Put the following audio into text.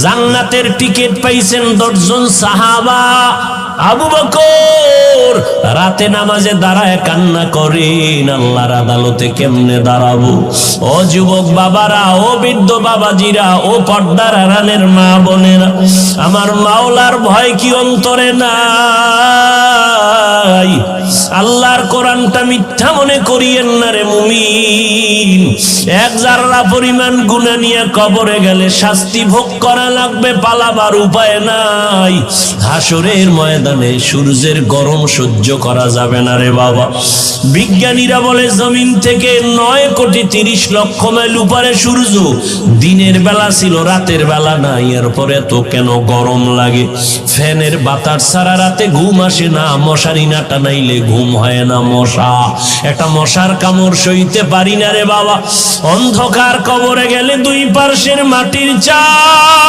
জান্নাতের টিকিট পাইছেন 10 জন সাহাবা। আবু বকর রাতে নামাজে দাঁড়ায় কান্না করেন, আল্লাহর আদালতে কেমনে দাঁড়াবো। ও যুবক বাবারা, ও বৃদ্ধ বাবাজিরা, ও পর্দার আড়ালের মা বোনেরা, আমার মাওলার ভয় কি অন্তরে নাই? আল্লাহর কোরআনটা মিথ্যা মনে করিয়েন না রে মুমিন। এক জাররা পরিমাণ গুনাহ নিয়ে কবরে গেলে শাস্তি ভোগ করা লাগবে, পালাবার উপায় নাই। হাসরের ময়দানে সূর্যের গরম সহ্য করা যাবে না রে বাবা। বিজ্ঞানীরা বলে জমিন থেকে 9,30,00,000 মাইল উপরে সূর্য। দিনের বেলা ছিল, রাতের বেলা নাই। এরপরে এত কেন গরম লাগে? ফ্যানের বাতাস ছাড়া রাতে ঘুম আসে না, মশারি না টানাইলে ঘুম হয় না। মশা, একটা মশার কামড় সইতে পারি না রে বাবা। অন্ধকার কবরে গেলে 2 পার্শ্বের মাটির চাপ।